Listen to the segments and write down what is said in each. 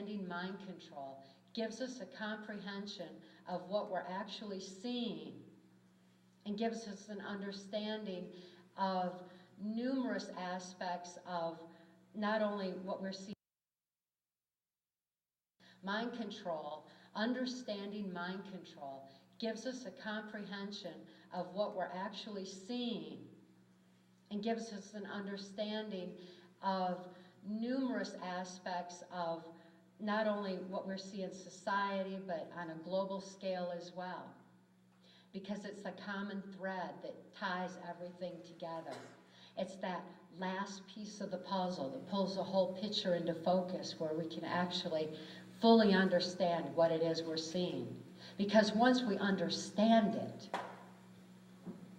understanding mind control gives us a comprehension of what we're actually seeing and gives us an understanding of numerous aspects of not only what we're seeing. Mind control, understanding mind control, gives us a comprehension of what we're actually seeing and gives us an understanding of numerous aspects of not only what we're seeing in society, but on a global scale as well. Because it's the common thread that ties everything together. It's that last piece of the puzzle that pulls the whole picture into focus where we can actually fully understand what it is we're seeing. Because once we understand it,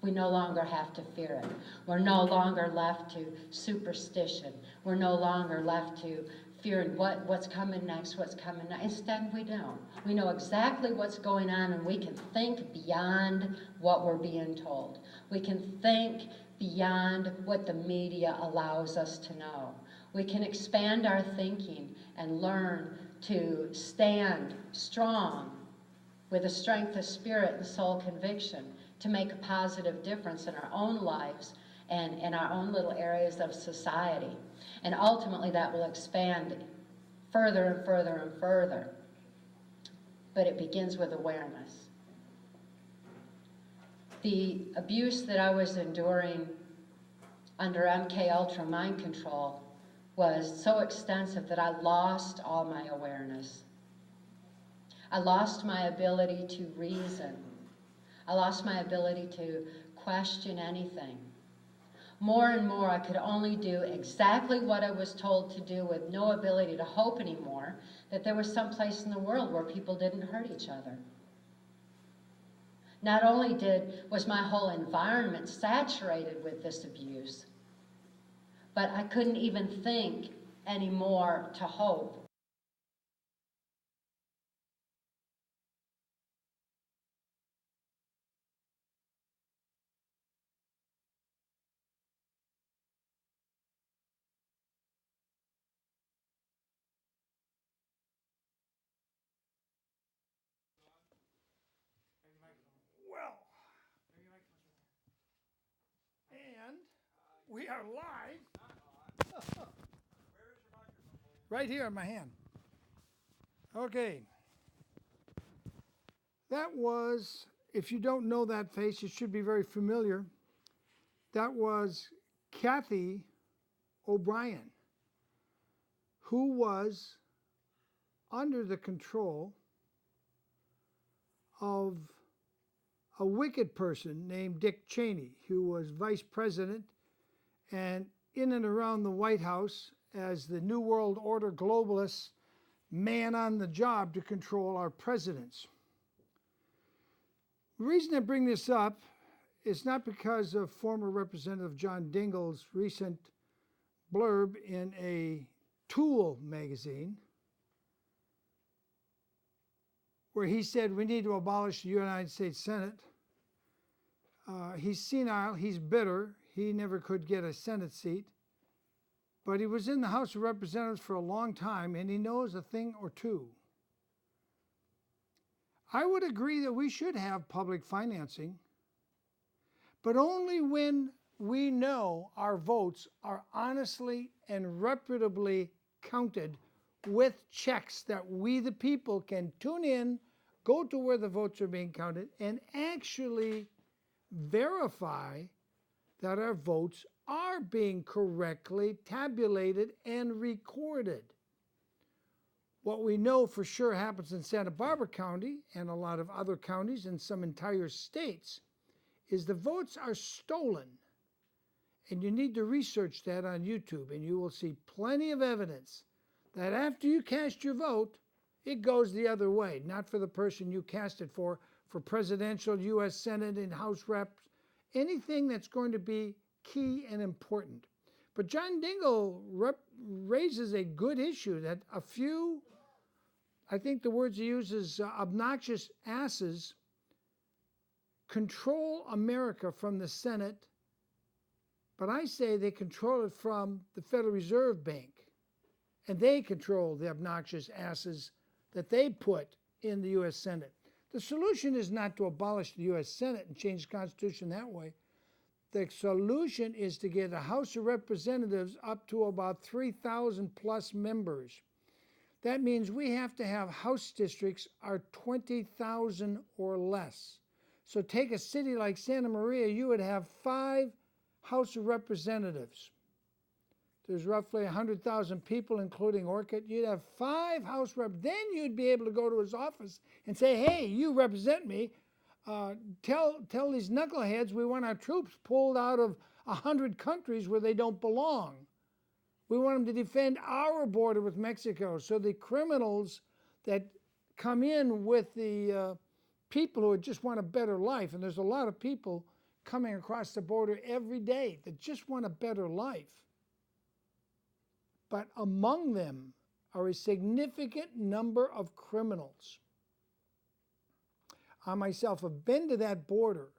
we no longer have to fear it. We're no longer left to superstition. We're no longer left to fearing what's coming next, what's coming next. Instead, we don't. We know exactly what's going on, and we can think beyond what we're being told. We can think beyond what the media allows us to know. We can expand our thinking and learn to stand strong with a strength of spirit and soul conviction to make a positive difference in our own lives and in our own little areas of society. And ultimately that will expand further and further and further. But it begins with awareness. The abuse that I was enduring under MK Ultra mind control was so extensive that I lost all my awareness. I lost my ability to reason. I lost my ability to question anything. More and more, I could only do exactly what I was told to do with no ability to hope anymore that there was some place in the world where people didn't hurt each other. Not only was my whole environment saturated with this abuse, but I couldn't even think anymore to hope. Well, and we are live right here in my hand. Okay. That was, if you don't know that face, it should be very familiar. That was Kathy O'Brien, who was under the control of a wicked person named Dick Cheney, who was vice president and in and around the White House as the New World Order globalist man on the job to control our presidents. The reason I bring this up is not because of former Representative John Dingell's recent blurb in a Tool magazine, where he said we need to abolish the United States Senate. He's senile, he's bitter, he never could get a Senate seat, but he was in the House of Representatives for a long time and he knows a thing or two. I would agree that we should have public financing, but only when we know our votes are honestly and reputably counted with checks that we the people can tune in, go to where the votes are being counted, and actually verify that our votes are being correctly tabulated and recorded. What we know for sure happens in Santa Barbara County and a lot of other counties and some entire states is the votes are stolen. And you need to research that on YouTube and you will see plenty of evidence that after you cast your vote, it goes the other way, not for the person you cast it for presidential, U.S. Senate, and House Reps, anything that's going to be key and important. But John Dingell raises a good issue that a few, I think the words he uses, obnoxious asses, control America from the Senate, but I say they control it from the Federal Reserve Bank. and they control the obnoxious asses that they put in the U.S. Senate. The solution is not to abolish the U.S. Senate and change the Constitution that way. The solution is to get the House of Representatives up to about 3,000 plus members. That means we have to have House districts are 20,000 or less. So take a city like Santa Maria, you would have 5 House of Representatives. There's roughly 100,000 people, including Orchid. You'd have 5 House Rep. Then you'd be able to go to his office and say, hey, you represent me. Tell these knuckleheads we want our troops pulled out of 100 countries where they don't belong. We want them to defend our border with Mexico. So the criminals that come in with the people who just want a better life, and there's a lot of people coming across the border every day that just want a better life. But among them are a significant number of criminals. I myself have been to that border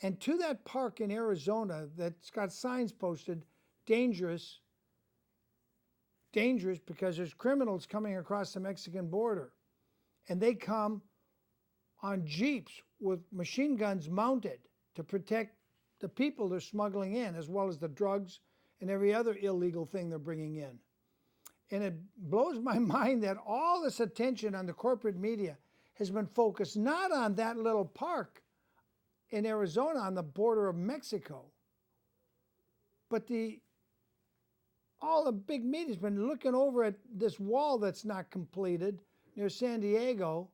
and to that park in Arizona that's got signs posted, dangerous because there's criminals coming across the Mexican border. And they come on jeeps with machine guns mounted to protect the people they're smuggling in, as well as the drugs and every other illegal thing they're bringing in. And it blows my mind that all this attention on the corporate media has been focused not on that little park in Arizona on the border of Mexico, but all the big media's been looking over at this wall that's not completed near San Diego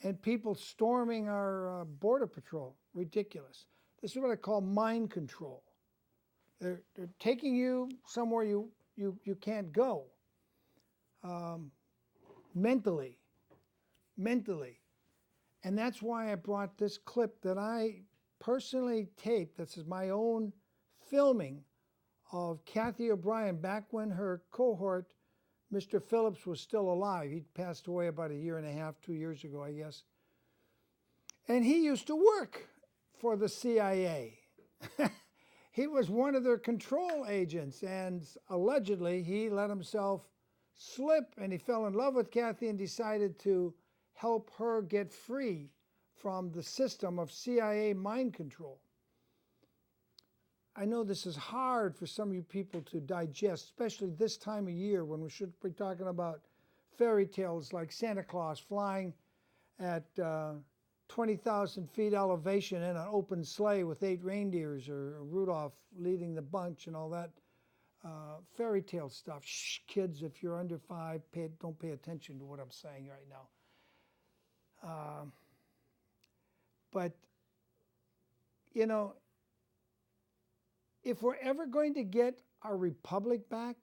and people storming our border patrol. Ridiculous. This is what I call mind control. They're taking you somewhere you can't go mentally. And that's why I brought this clip that I personally taped. This is my own filming of Kathy O'Brien back when her cohort, Mr. Phillips, was still alive. He passed away about 1.5 years, 2 years ago, I guess. And he used to work for the CIA. He was one of their control agents, and allegedly he let himself slip and he fell in love with Kathy and decided to help her get free from the system of CIA mind control. I know this is hard for some of you people to digest, especially this time of year when we should be talking about fairy tales like Santa Claus flying at 20,000 feet elevation in an open sleigh with 8 reindeers, or Rudolph leading the bunch and all that fairy tale stuff. Shh, kids, if you're under 5, don't pay attention to what I'm saying right now. But, you know, if we're ever going to get our republic back,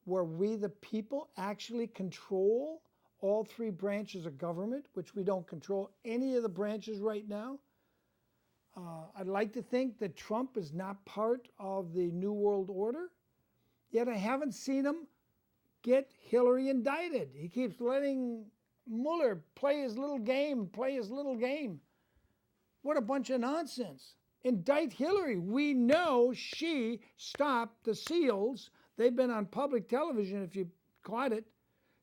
where we, the people, actually control all 3 branches of government, which we don't control any of the branches right now, I'd like to think that Trump is not part of the New World Order, yet I haven't seen him get Hillary indicted. He keeps letting Mueller play his little game. What a bunch of nonsense. Indict Hillary. We know she stopped the SEALs. They've been on public television, if you caught it,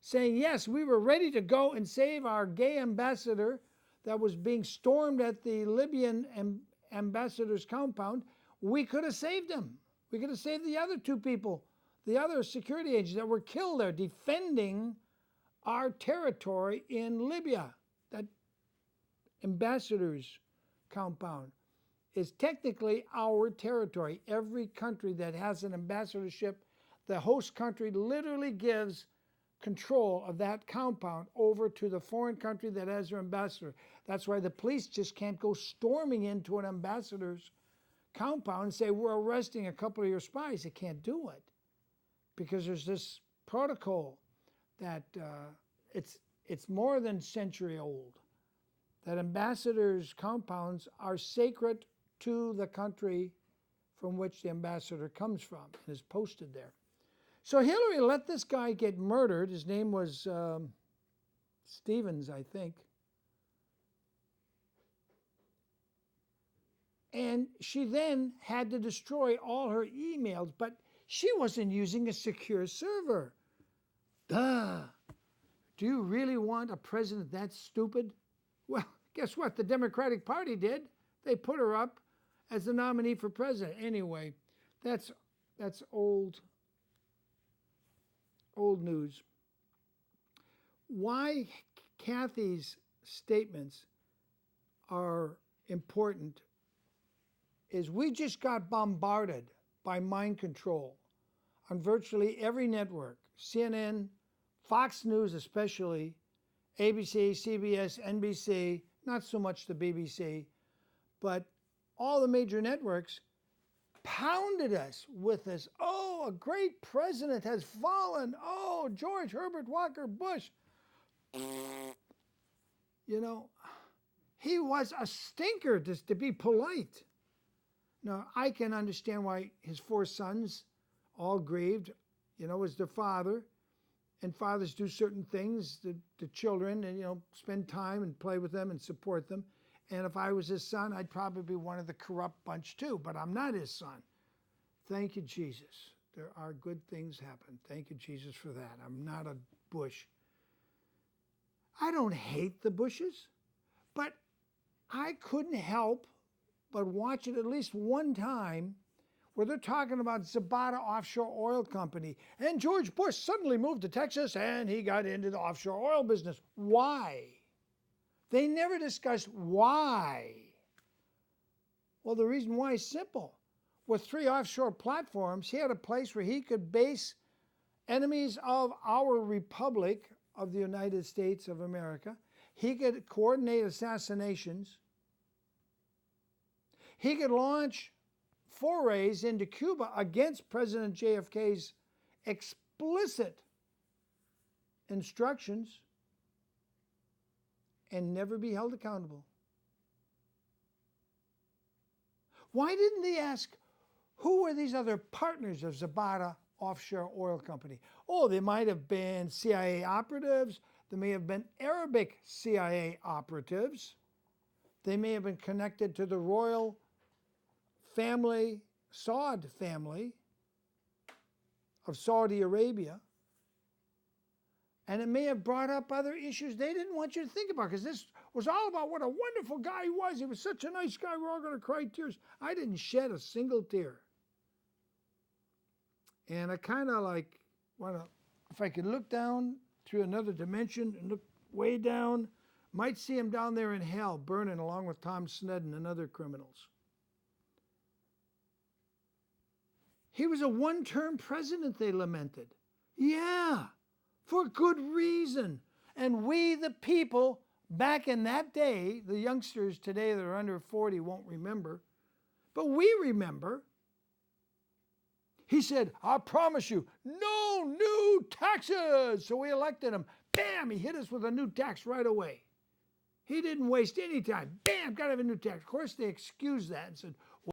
saying, yes, we were ready to go and save our gay ambassador that was being stormed at the Libyan ambassador's compound. We could have saved him. We could have saved the other 2 people, the other security agents that were killed there defending our territory in Libya. That ambassador's compound is technically our territory. Every country that has an ambassadorship, the host country literally gives control of that compound over to the foreign country that has their ambassador. That's why the police just can't go storming into an ambassador's compound and say, we're arresting a couple of your spies. They can't do it because there's this protocol that it's more than century old, that ambassadors' compounds are sacred to the country from which the ambassador comes from and is posted there. So Hillary let this guy get murdered. His name was Stevens, I think. And she then had to destroy all her emails, but she wasn't using a secure server. Duh. Do you really want a president that stupid? Well, guess what? The Democratic Party did. They put her up as the nominee for president. Anyway, that's old news. Why Kathy's statements are important is we just got bombarded by mind control on virtually every network, CNN, Fox News especially, ABC, CBS, NBC, not so much the BBC, but all the major networks pounded us with this, oh, a great president has fallen, oh, George Herbert Walker Bush. You know, he was a stinker, to be polite. Now, I can understand why his 4 sons all grieved, as their father. And fathers do certain things to children and, spend time and play with them and support them. And if I was his son, I'd probably be one of the corrupt bunch too, but I'm not his son. Thank you, Jesus. There are good things happen. Thank you, Jesus, for that. I'm not a Bush. I don't hate the Bushes, but I couldn't help but watch it at least one time where they're talking about Zapata Offshore Oil Company. And George Bush suddenly moved to Texas and he got into the offshore oil business. Why? They never discussed why. Well, the reason why is simple. With 3 offshore platforms, he had a place where he could base enemies of our republic of the United States of America. He could coordinate assassinations. He could launch forays into Cuba against President JFK's explicit instructions and never be held accountable. Why didn't they ask, who were these other partners of Zapata Offshore Oil Company? Oh, they might have been CIA operatives. They may have been Arabic CIA operatives. They may have been connected to the royal family, Saud family of Saudi Arabia. And it may have brought up other issues they didn't want you to think about, because this was all about what a wonderful guy he was. He was such a nice guy. We're all going to cry tears. I didn't shed a single tear. And I kind of want to, if I could look down through another dimension and look way down, might see him down there in hell burning along with Tom Sneddon and other criminals. He was a one-term president, they lamented. Yeah, for good reason. And we, the people, back in that day, the youngsters today that are under 40 won't remember, but we remember. He said, I promise you, no new taxes. So we elected him. Bam, he hit us with a new tax right away. He didn't waste any time. Bam, got to have a new tax. Of course, they excused that and said,